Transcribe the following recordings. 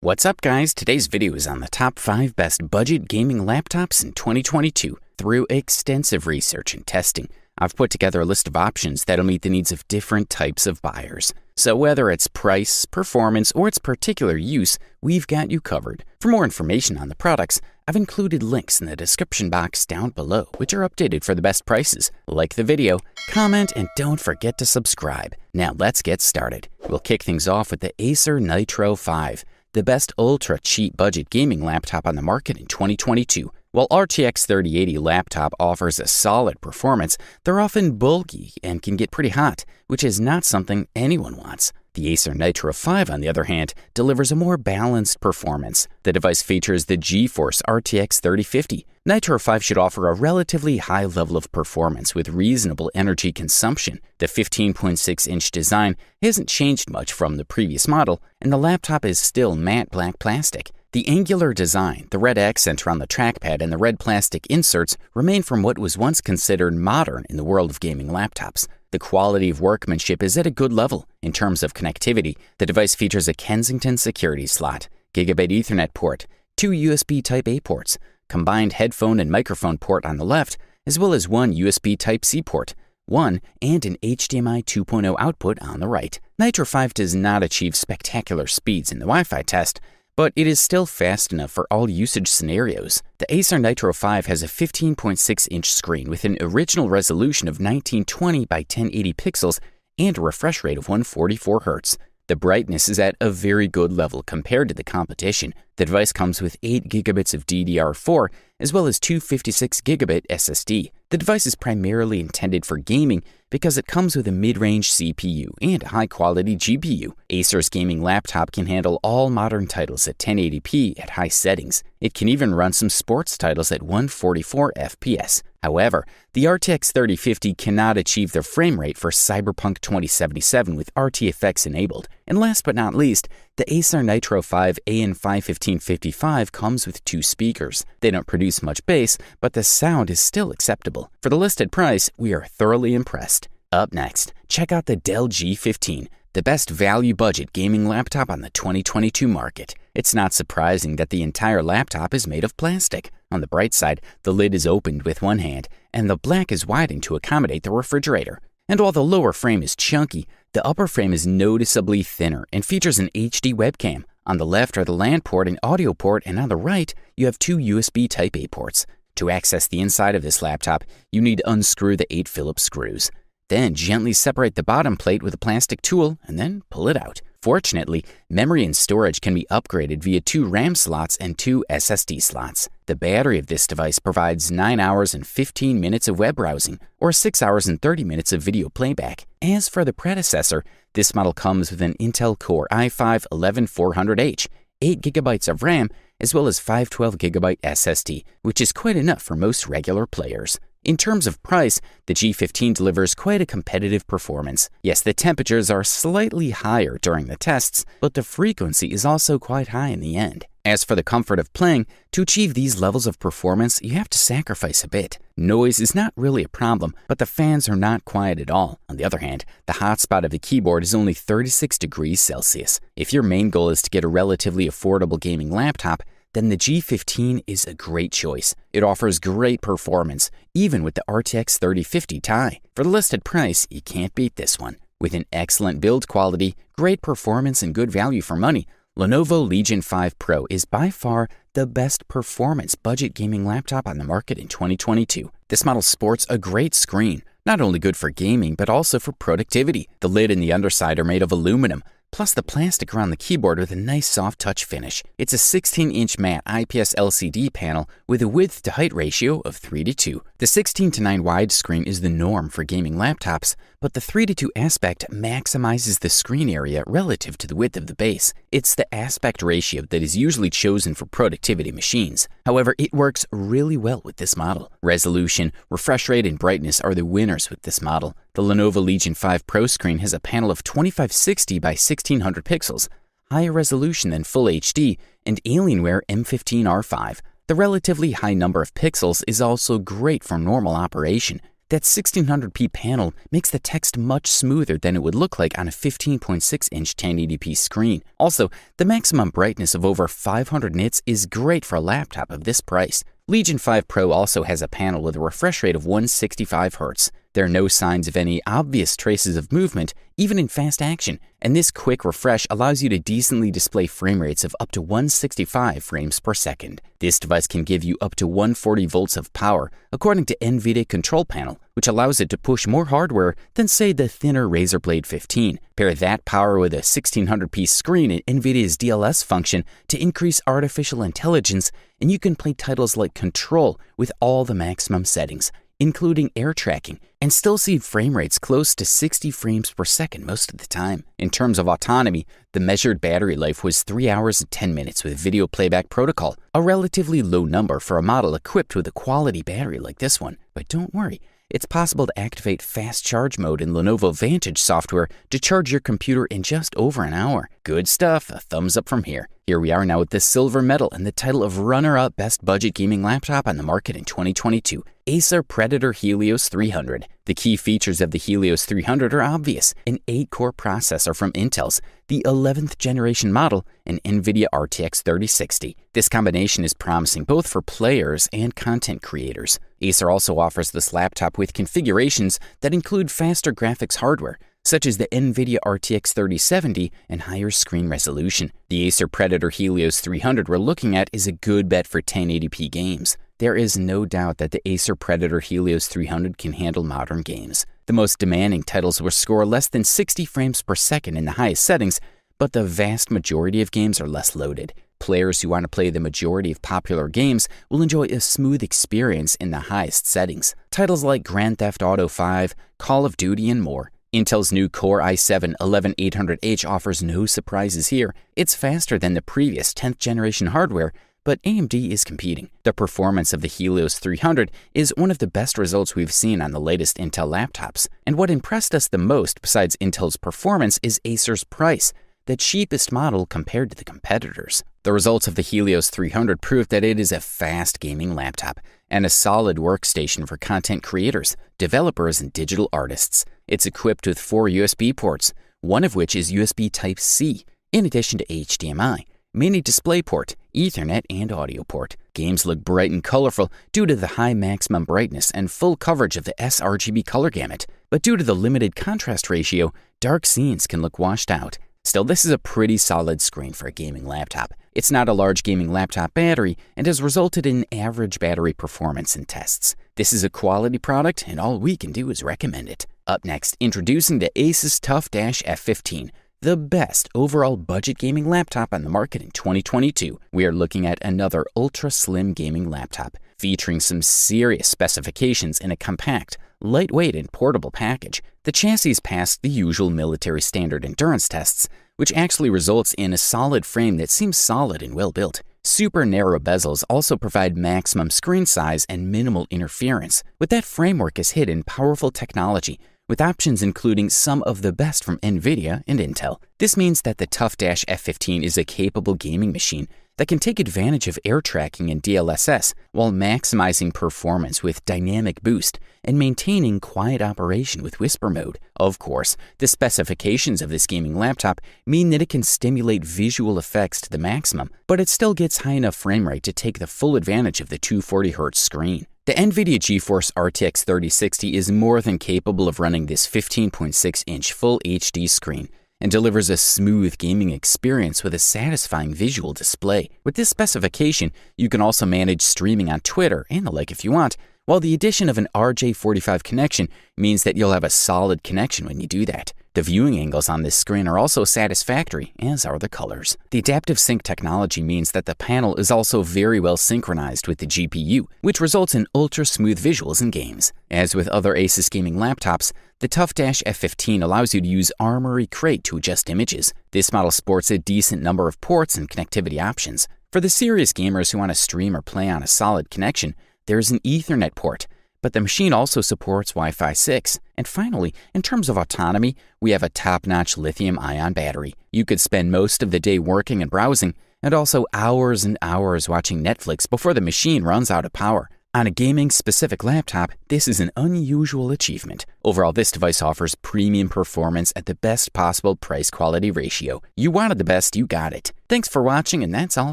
What's up, guys? Today's video is on the top 5 best budget gaming laptops in 2022. Through extensive research and testing, I've put together a list of options that'll meet the needs of different types of buyers. So whether it's price, performance, or its particular use, we've got you covered. For more information on the products, I've included links in the description box down below, which are updated for the best prices. Like the video, comment, and don't forget to subscribe. Now let's get started. We'll kick things off with the Acer Nitro 5. The best ultra-cheap budget gaming laptop on the market in 2022. While RTX 3080 laptop offers a solid performance, they're often bulky and can get pretty hot, which is not something anyone wants. The Acer Nitro 5, on the other hand, delivers a more balanced performance. The device features the GeForce RTX 3050. Nitro 5 should offer a relatively high level of performance with reasonable energy consumption. The 15.6-inch design hasn't changed much from the previous model, and the laptop is still matte black plastic. The angular design, the red accent around the trackpad, and the red plastic inserts remain from what was once considered modern in the world of gaming laptops. The quality of workmanship is at a good level. In terms of connectivity, the device features a Kensington security slot, Gigabit Ethernet port, 2 USB Type-A ports, combined headphone and microphone port on the left, as well as one USB Type-C port, and an HDMI 2.0 output on the right. Nitro 5 does not achieve spectacular speeds in the Wi-Fi test, but it is still fast enough for all usage scenarios. The Acer Nitro 5 has a 15.6-inch screen with an original resolution of 1920 by 1080 pixels and a refresh rate of 144 Hz. The brightness is at a very good level compared to the competition. The device comes with 8 gigabits of DDR4 as well as 256 gigabit SSD. The device is primarily intended for gaming because it comes with a mid-range CPU and a high-quality GPU. Acer's gaming laptop can handle all modern titles at 1080p at high settings. It can even run some sports titles at 144 FPS. However, the RTX 3050 cannot achieve the frame rate for Cyberpunk 2077 with RTFX enabled. And last but not least, the Acer Nitro 5 AN5-1555 comes with 2 speakers. They don't produce much bass, but the sound is still acceptable. For the listed price, we are thoroughly impressed. Up next, check out the Dell G15, the best value budget gaming laptop on the 2022 market. It's not surprising that the entire laptop is made of plastic. On the bright side, the lid is opened with one hand, and the black is widened to accommodate the refrigerator. And while the lower frame is chunky, the upper frame is noticeably thinner and features an HD webcam. On the left are the LAN port and audio port, and on the right, you have 2 USB Type-A ports. To access the inside of this laptop, you need to unscrew the 8 Phillips screws. Then gently separate the bottom plate with a plastic tool and then pull it out. Fortunately, memory and storage can be upgraded via 2 RAM slots and 2 SSD slots. The battery of this device provides 9 hours and 15 minutes of web browsing, or 6 hours and 30 minutes of video playback. As for the predecessor, this model comes with an Intel Core i5-11400H, 8 GB of RAM, as well as 512 GB SSD, which is quite enough for most regular players. In terms of price, the G15 delivers quite a competitive performance. Yes, the temperatures are slightly higher during the tests, but the frequency is also quite high in the end. As for the comfort of playing, to achieve these levels of performance, you have to sacrifice a bit. Noise is not really a problem, but the fans are not quiet at all. On the other hand, the hotspot of the keyboard is only 36 degrees Celsius. If your main goal is to get a relatively affordable gaming laptop, then the G15 is a great choice. It offers great performance, even with the RTX 3050 Ti. For the listed price, you can't beat this one. With an excellent build quality, great performance, and good value for money, Lenovo Legion 5 Pro is by far the best performance budget gaming laptop on the market in 2022. This model sports a great screen, not only good for gaming, but also for productivity. The lid and the underside are made of aluminum, plus the plastic around the keyboard with a nice soft touch finish. It's a 16-inch matte IPS LCD panel with a width-to-height ratio of 3:2. The 16:9 widescreen is the norm for gaming laptops, but the 3:2 aspect maximizes the screen area relative to the width of the base. It's the aspect ratio that is usually chosen for productivity machines. However, it works really well with this model. Resolution, refresh rate, and brightness are the winners with this model. The Lenovo Legion 5 Pro screen has a panel of 2560 by 1600 pixels, higher resolution than Full HD, and Alienware M15R5. The relatively high number of pixels is also great for normal operation. That 1600p panel makes the text much smoother than it would look like on a 15.6-inch 1080p screen. Also, the maximum brightness of over 500 nits is great for a laptop of this price. Legion 5 Pro also has a panel with a refresh rate of 165 Hz. There are no signs of any obvious traces of movement, even in fast action, and this quick refresh allows you to decently display frame rates of up to 165 frames per second. This device can give you up to 140 volts of power, according to NVIDIA Control Panel, which allows it to push more hardware than, say, the thinner Razer Blade 15. Pair that power with a 1600p screen and NVIDIA's DLS function to increase artificial intelligence, and you can play titles like Control with all the maximum settings, including air tracking, and still see frame rates close to 60 frames per second most of the time. In terms of autonomy, the measured battery life was 3 hours and 10 minutes with video playback protocol, a relatively low number for a model equipped with a quality battery like this one. But don't worry, it's possible to activate fast charge mode in Lenovo Vantage software to charge your computer in just over an hour. Good stuff, a thumbs up from here. Here we are now with the silver medal and the title of runner-up best budget gaming laptop on the market in 2022, Acer Predator Helios 300. The key features of the Helios 300 are obvious: an 8-core processor from Intel's, the 11th generation model, and NVIDIA RTX 3060. This combination is promising both for players and content creators. Acer also offers this laptop with configurations that include faster graphics hardware, such as the NVIDIA RTX 3070 and higher screen resolution. The Acer Predator Helios 300 we're looking at is a good bet for 1080p games. There is no doubt that the Acer Predator Helios 300 can handle modern games. The most demanding titles will score less than 60 frames per second in the highest settings, but the vast majority of games are less loaded. Players who want to play the majority of popular games will enjoy a smooth experience in the highest settings. Titles like Grand Theft Auto 5, Call of Duty, and more. Intel's new Core i7-11800H offers no surprises here. It's faster than the previous 10th generation hardware, but AMD is competing. The performance of the Helios 300 is one of the best results we've seen on the latest Intel laptops. And what impressed us the most besides Intel's performance is Acer's price, the cheapest model compared to the competitors. The results of the Helios 300 prove that it is a fast gaming laptop and a solid workstation for content creators, developers, and digital artists. It's equipped with 4 USB ports, one of which is USB Type-C, in addition to HDMI, mini DisplayPort, Ethernet, and audio port. Games look bright and colorful due to the high maximum brightness and full coverage of the sRGB color gamut, but due to the limited contrast ratio, dark scenes can look washed out. Still, this is a pretty solid screen for a gaming laptop. It's not a large gaming laptop battery and has resulted in average battery performance in tests. This is a quality product, and all we can do is recommend it. Up next, introducing the Asus TUF F15, the best overall budget gaming laptop on the market in 2022. We are looking at another ultra-slim gaming laptop, featuring some serious specifications in a compact, lightweight, and portable package. The chassis passed the usual military standard endurance tests, which actually results in a solid frame that seems solid and well built. Super narrow bezels also provide maximum screen size and minimal interference. With that framework is hidden powerful technology, with options including some of the best from NVIDIA and Intel. This means that the TUF F15 is a capable gaming machine that can take advantage of air tracking and DLSS while maximizing performance with dynamic boost and maintaining quiet operation with whisper mode. Of course, the specifications of this gaming laptop mean that it can stimulate visual effects to the maximum, but it still gets high enough frame rate to take the full advantage of the 240Hz screen. The NVIDIA GeForce RTX 3060 is more than capable of running this 15.6-inch Full HD screen and delivers a smooth gaming experience with a satisfying visual display. With this specification, you can also manage streaming on Twitter and the like if you want, while the addition of an RJ45 connection means that you'll have a solid connection when you do that. The viewing angles on this screen are also satisfactory, as are the colors. The Adaptive Sync technology means that the panel is also very well synchronized with the GPU, which results in ultra-smooth visuals in games. As with other Asus gaming laptops, the TUF F15 allows you to use Armoury Crate to adjust images. This model sports a decent number of ports and connectivity options. For the serious gamers who want to stream or play on a solid connection, there's an Ethernet port, but the machine also supports Wi-Fi 6. And finally, in terms of autonomy, we have a top-notch lithium-ion battery. You could spend most of the day working and browsing, and also hours and hours watching Netflix before the machine runs out of power. On a gaming-specific laptop, this is an unusual achievement. Overall, this device offers premium performance at the best possible price-quality ratio. You wanted the best, you got it. Thanks for watching, and that's all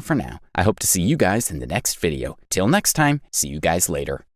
for now. I hope to see you guys in the next video. Till next time, see you guys later.